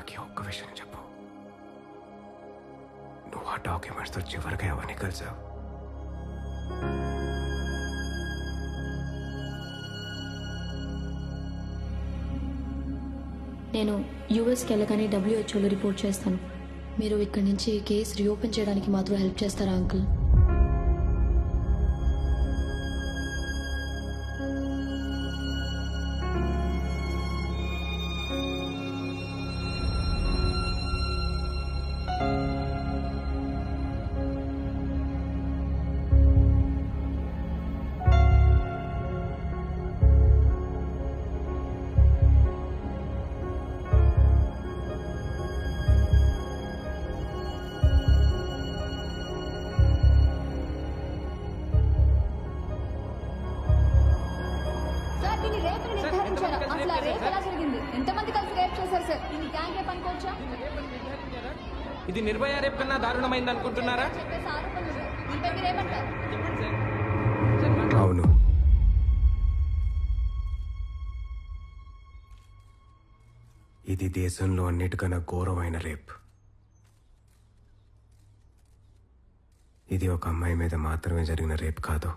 నాకు ఈ ఒక్క విషయం చెప్పు. నువ్వు ఆ డాక్యుమెంట్స్తో చివరిగా ఎవరిని కలిసావు? నేను యూఎస్కి వెళ్ళగానే డబ్ల్యూహెచ్ఓలో రిపోర్ట్ చేస్తాను. మీరు ఇక్కడి నుంచి కేసు రీఓపెన్ చేయడానికి మాత్రం హెల్ప్ చేస్తారా అంకుల్? ఇది నిర్భయ రేప్ కన్నా దారుణమైంది అనుకుంటున్నారా? అవును, ఇది దేశంలో అన్నిటికన్నా ఘోరమైన రేప్. ఇది ఒక అమ్మాయి మీద మాత్రమే జరిగిన రేప్ కాదు.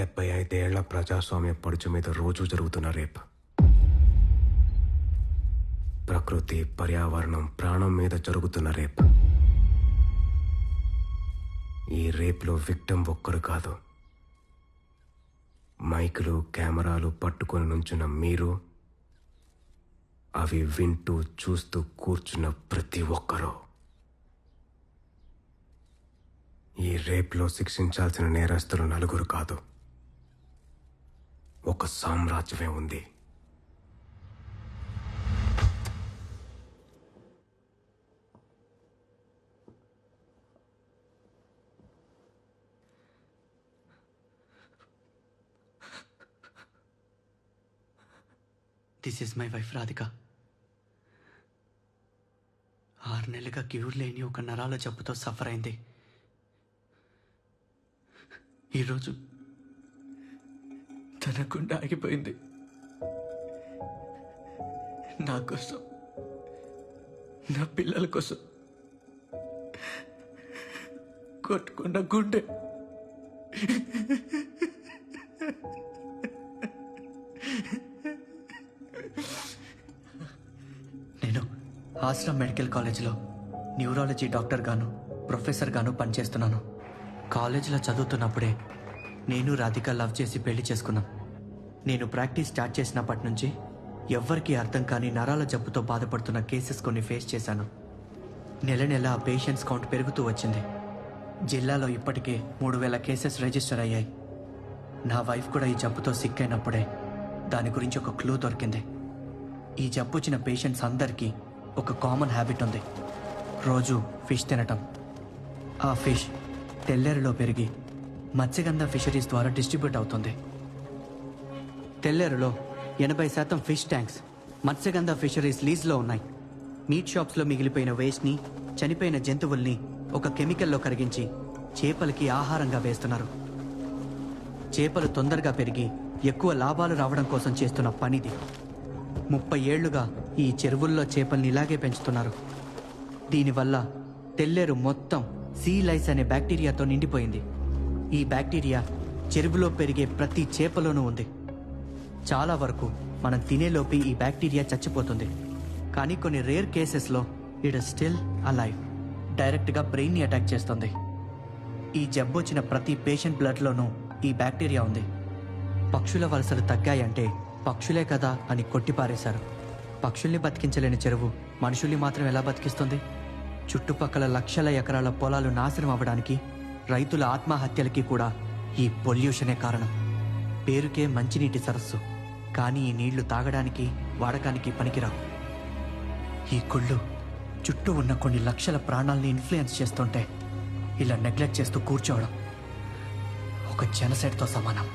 75 ఏళ్ల ప్రజాస్వామ్య పడుచు మీద రోజు జరుగుతున్న రేప్. ప్రకృతి, పర్యావరణం, ప్రాణం మీద జరుగుతున్న రేప్. ఈ రేప్లో విక్టిమ్ ఒక్కరు కాదు, మైకులు, కెమెరాలు పట్టుకొని నుంచున్న మీరు, అవి వింటూ చూస్తూ కూర్చున్న ప్రతి ఒక్కరూ. ఈ రేప్లో శిక్షించాల్సిన నేరస్తులు 4 కాదు, ఒక సామ్రాజ్యమే ఉంది. This is my wife Radhika. 6 నెలలుగా క్యూర్ లేని ఒక నరాల జబ్బుతో సఫర్ అయింది. ఈరోజు తన గుండె ఆగిపోయింది. నా కోసం, నా పిల్లల కోసం కొట్టుకున్న గుండె. నేను ఆశ్రమ్ మెడికల్ కాలేజ్లో న్యూరాలజీ డాక్టర్ గాను, ప్రొఫెసర్ గాను పనిచేస్తున్నాను. కాలేజీలో చదువుతున్నప్పుడే నేను రాధిక లవ్ చేసి పెళ్లి చేసుకున్నాం. నేను ప్రాక్టీస్ స్టార్ట్ చేసినప్పటి నుంచి ఎవ్వరికీ అర్థం కాని నరాల జబ్బుతో బాధపడుతున్న కేసెస్ కొన్ని ఫేస్ చేశాను. నెల నెల ఆ పేషెంట్స్ కౌంట్ పెరుగుతూ వచ్చింది. జిల్లాలో ఇప్పటికే 3000 కేసెస్ రిజిస్టర్ అయ్యాయి. నా వైఫ్ కూడా ఈ జబ్బుతో సిక్ అయినప్పుడే దాని గురించి ఒక క్లూ దొరికింది. ఈ జబ్బు వచ్చిన పేషెంట్స్ అందరికీ ఒక కామన్ హ్యాబిట్ ఉంది, రోజు ఫిష్ తినటం. ఆ ఫిష్ తెల్లేరులో పెరిగి మత్స్యగంధ ఫిషరీస్ ద్వారా డిస్ట్రిబ్యూట్ అవుతుంది. తెల్లేరులో 80% ఫిష్ ట్యాంక్స్ మత్స్యగంధ ఫిషరీస్ లీజ్లో ఉన్నాయి. మీట్ షాప్స్లో మిగిలిపోయిన వేస్ట్ని, చనిపోయిన జంతువుల్ని ఒక కెమికల్లో కరిగించి చేపలకి ఆహారంగా వేస్తున్నారు. చేపలు తొందరగా పెరిగి ఎక్కువ లాభాలు రావడం కోసం చేస్తున్న పనిది. 30 ఏళ్లుగా ఈ చెరువుల్లో చేపల్ని ఇలాగే పెంచుతున్నారు. దీనివల్ల తెల్లేరు మొత్తం సీ లైస్ అనే బ్యాక్టీరియాతో నిండిపోయింది. ఈ బ్యాక్టీరియా చెరువులో పెరిగే ప్రతి చేపలోనూ ఉంది. చాలా వరకు మనం తినేలోపి ఈ బ్యాక్టీరియా చచ్చిపోతుంది. కానీ కొన్ని రేర్ కేసెస్లో ఇట్ ఇస్ స్టిల్ అలైవ్. డైరెక్ట్గా బ్రెయిన్ని అటాక్ చేస్తుంది. ఈ జబ్బు వచ్చిన ప్రతి పేషెంట్ బ్లడ్లోనూ ఈ బ్యాక్టీరియా ఉంది. పక్షుల వలసలు తగ్గాయంటే పక్షులే కదా అని కొట్టిపారేశారు. పక్షుల్ని బతికించలేని చెరువు మనుషుల్ని మాత్రం ఎలా బతికిస్తుంది? చుట్టుపక్కల లక్షల ఎకరాల పొలాలు నాశనం అవ్వడానికి, రైతుల ఆత్మహత్యలకి కూడా ఈ పొల్యూషనే కారణం. పేరుకే మంచినీటి సరస్సు, కానీ ఈ నీళ్లు తాగడానికి, వాడకానికి పనికిరావు. ఈ కుళ్ళు చుట్టూ ఉన్న కొన్ని లక్షల ప్రాణాలని ఇన్ఫ్లుయెన్స్ చేస్తుంటే ఇలా నెగ్లెక్ట్ చేస్తూ కూర్చోవడం ఒక జనసైడ్తో సమానం.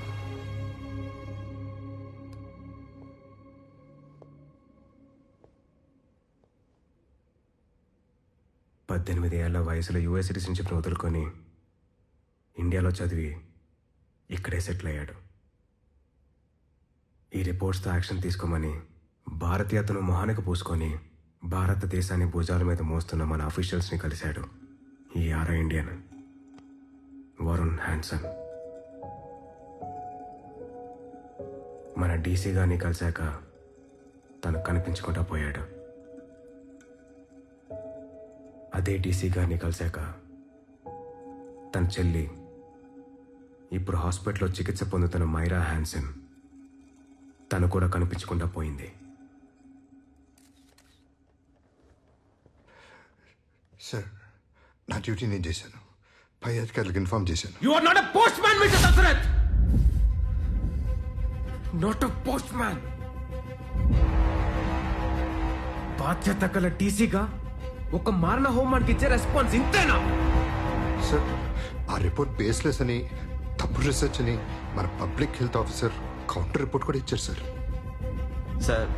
పద్దెనిమిది ఏళ్ల వయసులో యుఎస్ సిటిజన్షిప్ని వదులుకొని ఇండియాలో చదివి ఇక్కడే సెటిల్ అయ్యాడు. ఈ రిపోర్ట్స్తో యాక్షన్ తీసుకోమని భారతీయతను మొహానికి పూసుకొని భారతదేశాన్ని భుజాల మీద మోస్తున్న మన అఫీషియల్స్ని కలిశాడు ఈ ఆరా ఇండియన్ వరుణ్ హ్యాన్సన్. మన డీసీ గారిని కలిశాక తను కనిపించకుండా పోయాడు. అదే డీసీ గారిని కలిశాక తన చెల్లి ఇప్పుడు హాస్పిటల్లో చికిత్స పొందుతున్న మైరా హ్యాన్సన్ తను కూడా కనిపించకుండా పోయింది. సార్, నా డ్యూటీ నేను చేశాను. పై అధికారులకు ఇన్ఫార్మ్ చేశాను. You are not a postman mister Dasharath. Not a postman. బాధ్యత గల టీసీగా ఒక మారణ హోమానికి ఇచ్చే రెస్పాన్స్ ఇంతేనా? సార్, ఆ రిపోర్ట్ బేస్లెస్ అని, తప్పు రీసెర్చ్ అని మన public health officer counter report కూడా ఇచ్చారు సార్. సార్,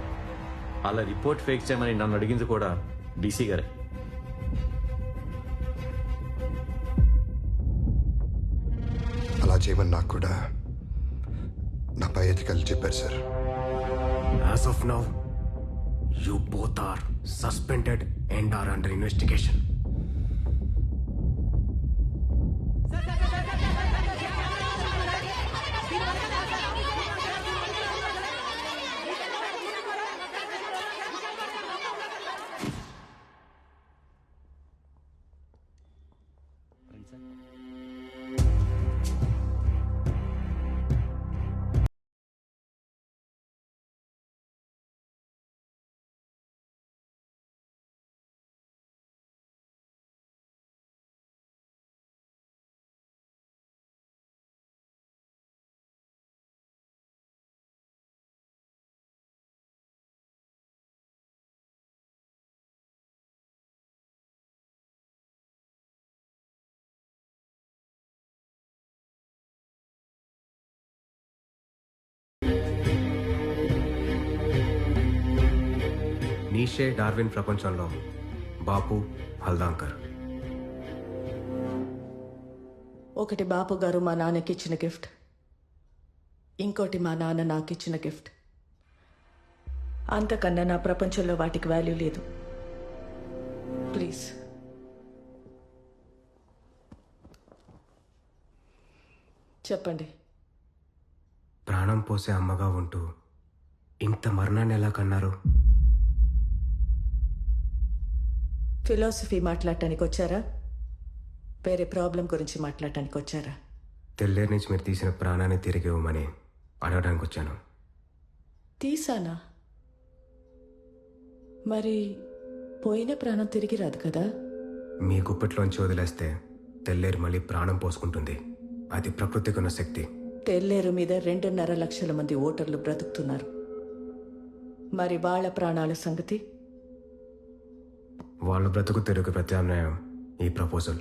అలా రిపోర్ట్ ఫేక్ చేయమని నన్ను అడిగింది కూడా డీసీ గారే. అలా చేయమని నాకు కూడా నా పై అధికారులు చెప్పారు sir. As of now, you both are suspended and are under investigation. Nietzsche Darwin ప్రపంచంలో బాపు హల్దాంకర్. ఒకటి బాపు గారు మా నాన్నకి ఇచ్చిన గిఫ్ట్, ఇంకోటి మా నాన్న నాకు ఇచ్చిన గిఫ్ట్. అంతకన్నా నా ప్రపంచంలో వాటికి వాల్యూ లేదు. ప్లీజ్ చెప్పండి. ప్రాణం పోసే అమ్మగా ఉంటూ ఇంత మరణాన్ని ఎలా కన్నారు? ఫిలాసఫీ మాట్లాడటానికి వచ్చారా? వేరే ప్రాబ్లం గురించి మాట్లాడటానికి వచ్చారా? తెల్లేరు నుంచి మీరు తీసిన ప్రాణాన్ని తిరిగి ఇవ్వమని అడగడానికి వచ్చాను. తీసానా? మరి పోయిన ప్రాణం తిరిగి రాదు కదా? మీ గుప్పెట్లోంచి వదిలేస్తే తెల్లేరు మళ్ళీ ప్రాణం పోసుకుంటుంది. అది ప్రకృతికి ఉన్న శక్తి. తెల్లేరు మీద 2.5 లక్షల మంది ఓటర్లు బ్రతుకుతున్నారు. మరి వాళ్ళ ప్రాణాల సంగతి? వాళ్ళ బ్రతుకు తెరుగు ప్రత్యామ్నాయం ఈ ప్రపోజల్.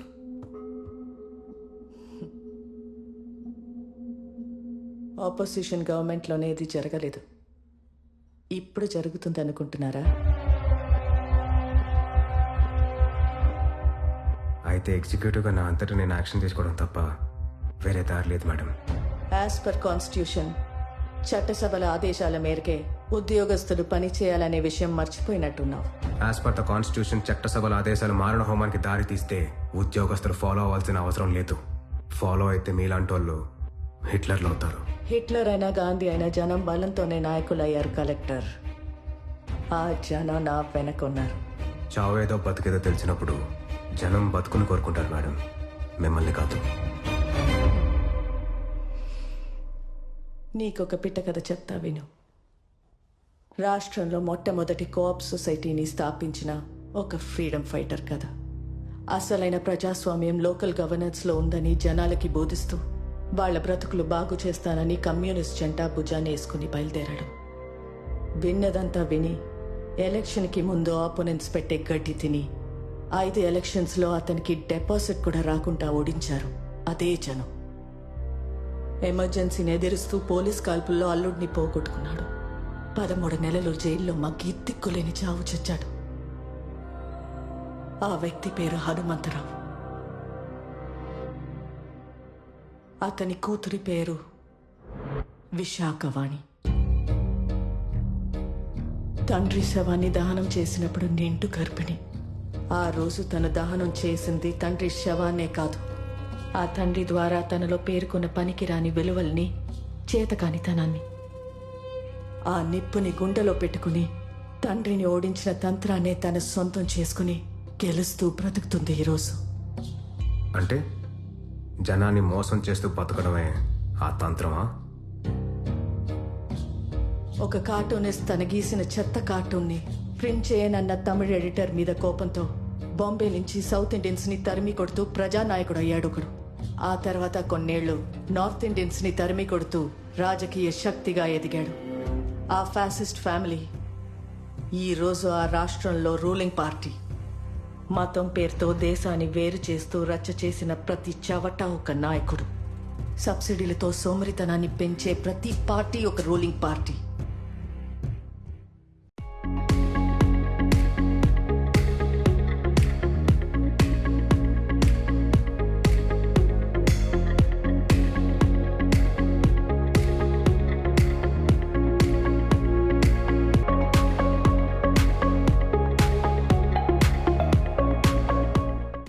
ఆపోజిషన్ గవర్నమెంట్లోనే ఇది జరగలేదు. ఇప్పుడు జరుగుతుంది అనుకుంటున్నారా? అయితే ఎగ్జిక్యూటివ్గా నా అంతటా నేను యాక్షన్ తీసుకోవడం తప్ప వేరే దారి లేదు మేడం. యాజ్ పర్ కాన్స్టిట్యూషన్ చట్టసభల ఆదేశాల మేరకే ఉద్యోగస్తులు పని చేయాలనే విషయం మర్చిపోయినట్టున్నావు. యాజ్ పర్ ద కాన్స్టిట్యూషన్ చట్టసభల ఆదేశాలు మారణ హోమానికి దారి తీస్తే ఉద్యోగస్తులు ఫాలో అవ్వాల్సిన అవసరం లేదు. ఫాలో అయితే మీలాంటి వాళ్ళు హిట్లర్లు అవుతారు. హిట్లర్ అయినా గాంధీ అయినా జనం బలంతోనే నాయకులయ్యారు కలెక్టర్. ఆ జనం నా వెనకున్నారు. చావేదో బతికేదో తెలిసినప్పుడు జనం బతుకుని కోరుకుంటారు మేడం, మిమ్మల్ని కాదు. నీకొక పిట్ట కథ చెప్తా విను. రాష్ట్రంలో మొట్టమొదటి కోఆప్ సొసైటీని స్థాపించిన ఒక ఫ్రీడమ్ ఫైటర్ కథ. అసలైన ప్రజాస్వామ్యం లోకల్ గవర్నెన్స్లో ఉందని జనాలకి బోధిస్తూ వాళ్ళ బ్రతుకులు బాగు చేస్తానని కమ్యూనిస్ట్ జెండా భుజాన్ని వేసుకుని బయలుదేరాడు. విన్నదంతా విని ఎలక్షన్కి ముందు ఆపోనెంట్స్ పెట్టే గడ్డి తిని 5 ఎలక్షన్స్లో అతనికి డిపాజిట్ కూడా రాకుండా ఓడించారు అదే జనం. ఎమర్జెన్సీని ఎదిరిస్తూ పోలీస్ కాల్పుల్లో అల్లుడిని పోగొట్టుకున్నాడు. 13 నెలలు జైల్లో మగ్గి దిక్కులేని చావు చచ్చాడు. ఆ వ్యక్తి పేరు హనుమంతరావు. అతని కూతురి పేరు విశాఖవాణి. తండ్రి శవాన్ని దహనం చేసినప్పుడు నిండు గర్భిణి. ఆ రోజు తను దహనం చేసింది తండ్రి శవాన్నే కాదు, ఆ తండ్రి ద్వారా తనలో పేర్కొన్న పనికిరాని విలువల్ని, చేతకానితనాన్ని. ఆ నిప్పుని గుండెలో పెట్టుకుని తండ్రిని ఓడించిన తంత్రాన్నే తన సొంతం చేసుకుని గెలుస్తూ బ్రతుకుతుంది ఈరోజు. అంటే జనాన్ని మోసం చేస్తూ బతకడమే ఆ తంత్రమా? ఒక కార్టూనిస్ట్ తన గీసిన చెత్త కార్టూన్ని ప్రింట్ చేయనన్న తమిళ ఎడిటర్ మీద కోపంతో బాంబే నుంచి సౌత్ ఇండియన్స్ ని తరిమి కొడుతూ ప్రజానాయకుడు అయ్యాడు ఒకడు. ఆ తర్వాత కొన్నేళ్లు నార్త్ ఇండియన్స్ ని తరిమి కొడుతూ రాజకీయ శక్తిగా ఎదిగాడు. ఆ ఫ్యాసిస్ట్ ఫ్యామిలీ ఈ రోజు ఆ రాష్ట్రంలో రూలింగ్ పార్టీ. మతం పేరుతో దేశాన్ని వేరు చేస్తూ రచ్చ చేసిన ప్రతి చవట ఒక నాయకుడు. సబ్సిడీలతో సోమరితనాన్ని పెంచే ప్రతి పార్టీ ఒక రూలింగ్ పార్టీ.